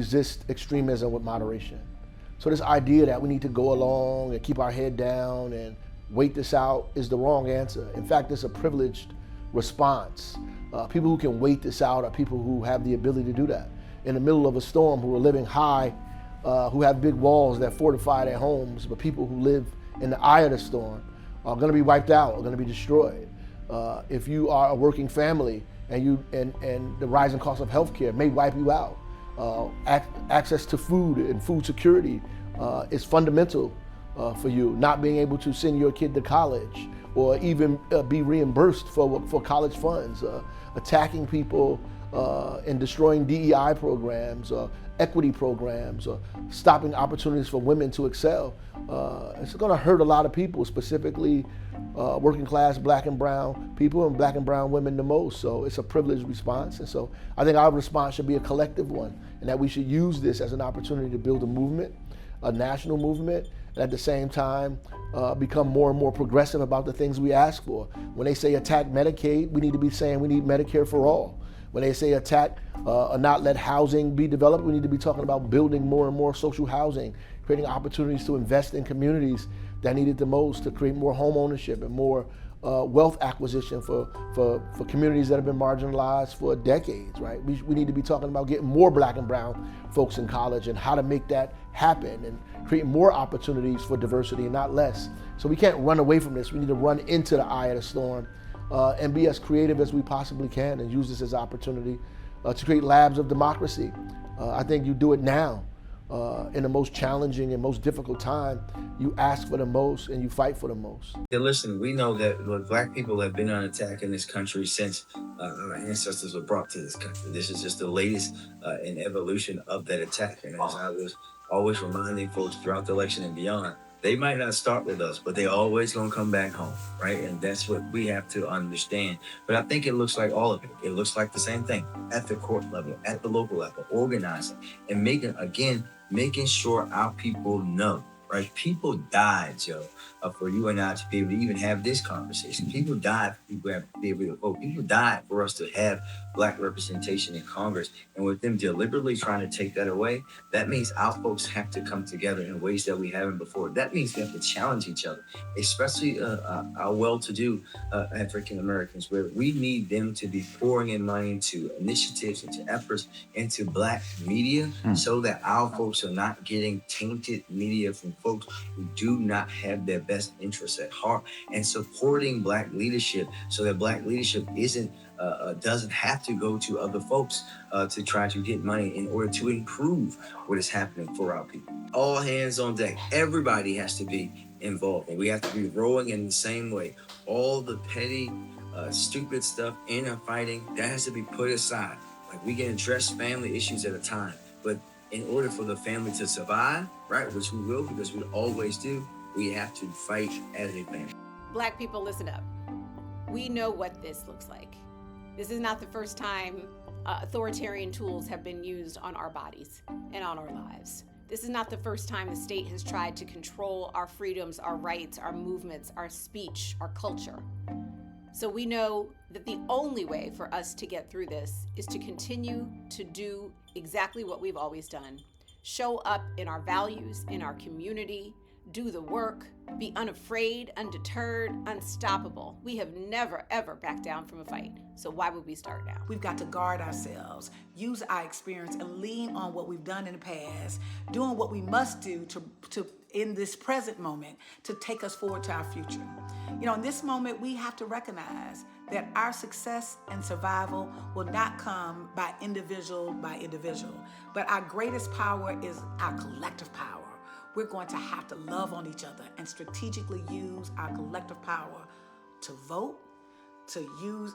resist extremism with moderation. So this idea that we need to go along and keep our head down and wait this out is the wrong answer. In fact, it's a privileged response. People who can wait this out are people who have the ability to do that. In the middle of a storm, who are living high, who have big walls that fortify their homes, but people who live in the eye of the storm are going to be wiped out, are going to be destroyed. If you are a working family and the rising cost of healthcare may wipe you out, access to food and food security is fundamental for you. Not being able to send your kid to college or even be reimbursed for college funds, attacking people and destroying DEI programs, equity programs, stopping opportunities for women to excel. It's going to hurt a lot of people, specifically working class black and brown people and black and brown women the most. So it's a privileged response. And so I think our response should be a collective one, and that we should use this as an opportunity to build a movement, a national movement, and at the same time become more and more progressive about the things we ask for. When they say attack Medicaid, we need to be saying we need Medicare for all. When they say attack or not let housing be developed, we need to be talking about building more and more social housing, creating opportunities to invest in communities that need it the most, to create more home ownership and more wealth acquisition for communities that have been marginalized for decades, right? We need to be talking about getting more black and brown folks in college and how to make that happen and create more opportunities for diversity and not less. So we can't run away from this. We need to run into the eye of the storm and be as creative as we possibly can and use this as an opportunity to create labs of democracy. I think you do it now. In the most challenging and most difficult time, you ask for the most and you fight for the most. Yeah, listen, we know that black people have been on attack in this country since our ancestors were brought to this country. This is just the latest in evolution of that attack. And as I was always reminding folks throughout the election and beyond, they might not start with us, but they always gonna come back home, right? And that's what we have to understand. But I think it looks like all of it. It looks like the same thing at the court level, at the local level, organizing and making sure our people know, right? People died, Joe, for you and I to be able to even have this conversation. People died for people to be able to vote. People died for us to have black representation in Congress. And with them deliberately trying to take that away, that means our folks have to come together in ways that we haven't before. That means we have to challenge each other, especially our well-to-do African Americans, where we need them to be pouring in money into initiatives, into efforts, into black media, so that our folks are not getting tainted media from folks who do not have their best interests at heart, and supporting black leadership so that black leadership doesn't have to go to other folks to try to get money in order to improve what is happening for our people. All hands on deck. Everybody has to be involved, and we have to be rowing in the same way. All the petty, stupid stuff, inner fighting, that has to be put aside. Like, we can address family issues at a time, but in order for the family to survive, right, which we will, because we always do, we have to fight as a family. Black people, listen up. We know what this looks like. This is not the first time authoritarian tools have been used on our bodies and on our lives. This is not the first time the state has tried to control our freedoms, our rights, our movements, our speech, our culture. So we know that the only way for us to get through this is to continue to do exactly what we've always done. Show up in our values, in our community, do the work, be unafraid, undeterred, unstoppable. We have never, ever backed down from a fight. So why would we start now? We've got to guard ourselves, use our experience, and lean on what we've done in the past, doing what we must do to in this present moment to take us forward to our future. You know, in this moment, we have to recognize that our success and survival will not come by individual, but our greatest power is our collective power. We're going to have to love on each other and strategically use our collective power to vote, to use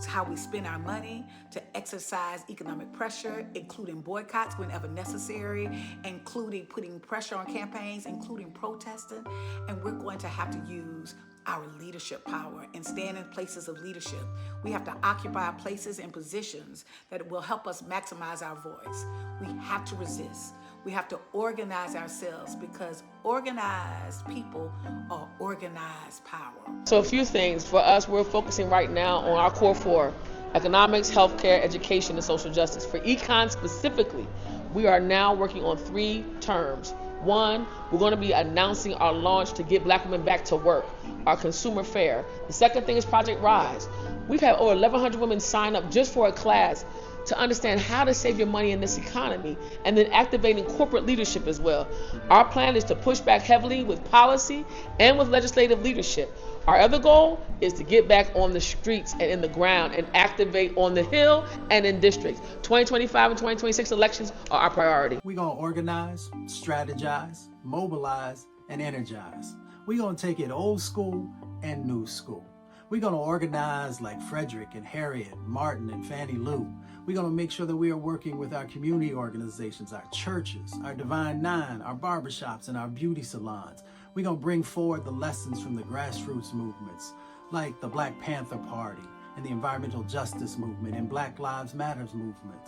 how we spend our money, to exercise economic pressure, including boycotts whenever necessary, including putting pressure on campaigns, including protesting. And we're going to have to use our leadership power and stand in places of leadership. We have to occupy places and positions that will help us maximize our voice. We have to resist. We have to organize ourselves, because organized people are organized power. So a few things. For us, we're focusing right now on our core four: economics, healthcare, education, and social justice. For econ specifically, we are now working on 3 terms. 1, we're going to be announcing our launch to get Black women back to work, our consumer fair. The second thing is Project Rise. We've had over 1,100 women sign up just for a class to understand how to save your money in this economy, and then activating corporate leadership as well. Our plan is to push back heavily with policy and with legislative leadership. Our other goal is to get back on the streets and in the ground and activate on the Hill and in districts. 2025 and 2026 elections are our priority. We're going to organize, strategize, mobilize, and energize. We're going to take it old school and new school. We're going to organize like Frederick and Harriet, Martin and Fannie Lou. We're going to make sure that we are working with our community organizations, our churches, our Divine Nine, our barbershops, and our beauty salons. We're going to bring forward the lessons from the grassroots movements, like the Black Panther Party and the environmental justice movement and Black Lives Matters movement.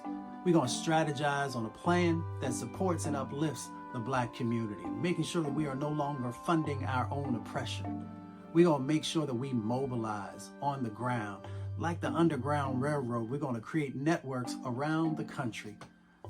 We're going to strategize on a plan that supports and uplifts the Black community, making sure that we are no longer funding our own oppression. We're going to make sure that we mobilize on the ground. Like the Underground Railroad, we're going to create networks around the country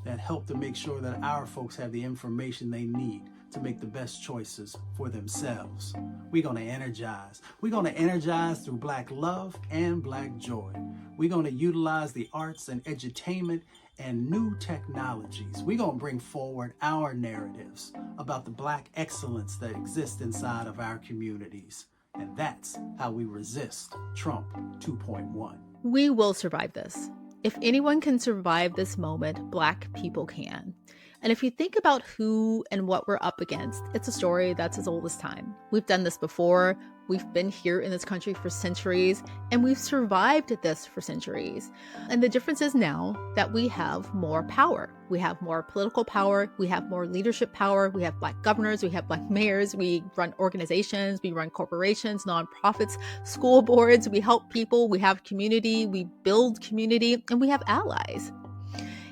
that help to make sure that our folks have the information they need to make the best choices for themselves. We're going to energize. We're going to energize through Black love and Black joy. We're going to utilize the arts and edutainment and new technologies. We're going to bring forward our narratives about the Black excellence that exists inside of our communities. And that's how we resist Trump 2.1. We will survive this. If anyone can survive this moment, Black people can. And if you think about who and what we're up against, it's a story that's as old as time. We've done this before. We've been here in this country for centuries, and we've survived this for centuries. And the difference is now that we have more power. We have more political power. We have more leadership power. We have Black governors. We have Black mayors. We run organizations. We run corporations, nonprofits, school boards. We help people. We have community. We build community, and we have allies.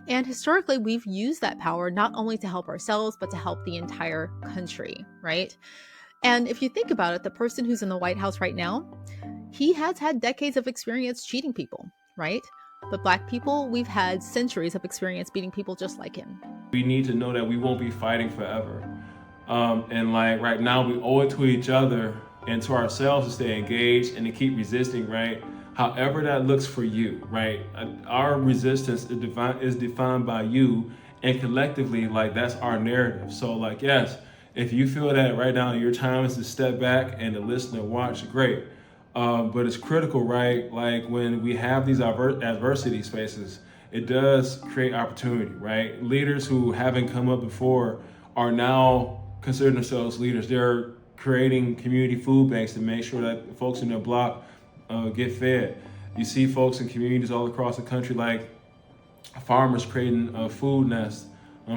And historically, we've used that power not only to help ourselves, but to help the entire country, right? And if you think about it, the person who's in the White House right now, he has had decades of experience cheating people, right? But Black people, we've had centuries of experience beating people just like him. We need to know that we won't be fighting forever. And like right now, we owe it to each other and to ourselves to stay engaged and to keep resisting, right? However that looks for you, right? Our resistance is defined by you, and collectively, like, that's our narrative. So like, yes, if you feel that right now your time is to step back and to listen and watch, great. But it's critical, right? Like when we have these adversity spaces, it does create opportunity, right? Leaders who haven't come up before are now considering themselves leaders. They're creating community food banks to make sure that folks in their block get fed. You see folks in communities all across the country, like farmers creating a food nest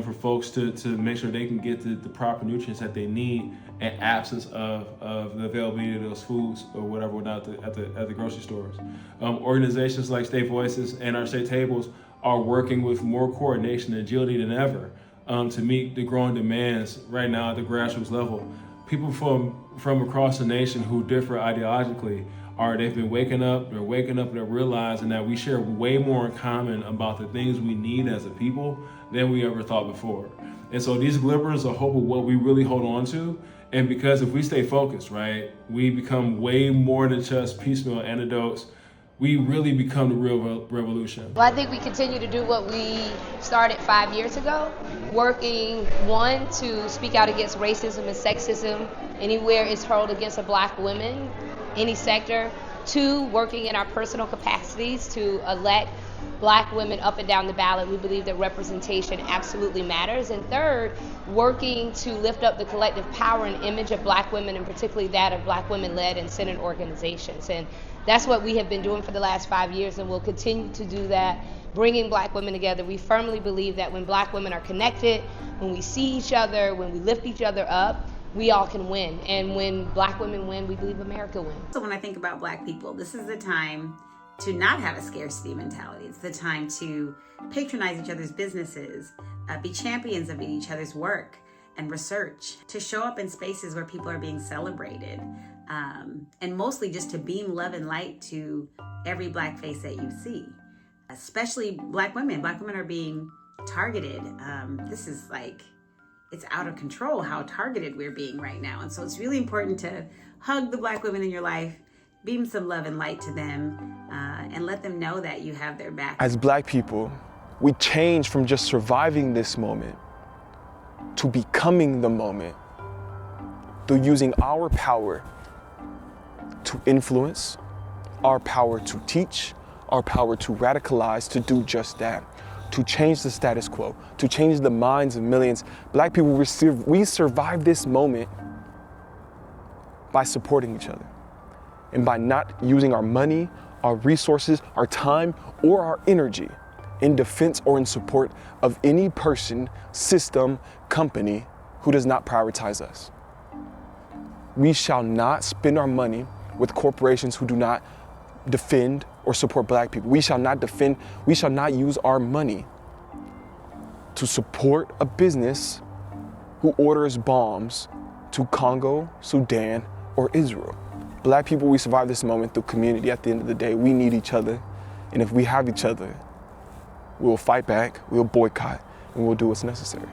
for folks to make sure they can get the proper nutrients that they need in absence of the availability of those foods or whatever at the grocery stores. Organizations like State Voices and our state tables are working with more coordination and agility than ever to meet the growing demands right now at the grassroots level. People from across the nation who differ ideologically they've been waking up and they're realizing that we share way more in common about the things we need as a people than we ever thought before. And so these glimmers of hope are what we really hold on to. And because if we stay focused, right, we become way more than just piecemeal antidotes. We really become the real revolution. Well, I think we continue to do what we started 5 years ago, working, one, to speak out against racism and sexism anywhere it's hurled against a Black woman, any sector. Two, working in our personal capacities to elect Black women up and down the ballot. We believe that representation absolutely matters. And third, working to lift up the collective power and image of Black women, and particularly that of Black women-led and centered organizations. And that's what we have been doing for the last 5 years, and we'll continue to do that, bringing Black women together. We firmly believe that when Black women are connected, when we see each other, when we lift each other up, we all can win. And when Black women win, we believe America wins. So when I think about Black people, this is the time to not have a scarcity mentality. It's the time to patronize each other's businesses, be champions of each other's work and research, to show up in spaces where people are being celebrated, and mostly just to beam love and light to every Black face that you see, especially Black women. Black women are being targeted. This is like, it's out of control how targeted we're being right now. And so it's really important to hug the Black women in your life, beam some love and light to them, and let them know that you have their back. As Black people, we change from just surviving this moment to becoming the moment through using our power to influence, our power to teach, our power to radicalize, to do just that, to change the status quo, to change the minds of millions. Black people, we survive this moment by supporting each other and by not using our money, our resources, our time, or our energy in defense or in support of any person, system, company who does not prioritize us. We shall not spend our money with corporations who do not defend or support Black people. We shall not use our money to support a business who orders bombs to Congo, Sudan, or Israel. Black people, we survive this moment through community. At the end of the day, we need each other. And if we have each other, we'll fight back, we'll boycott, and we'll do what's necessary.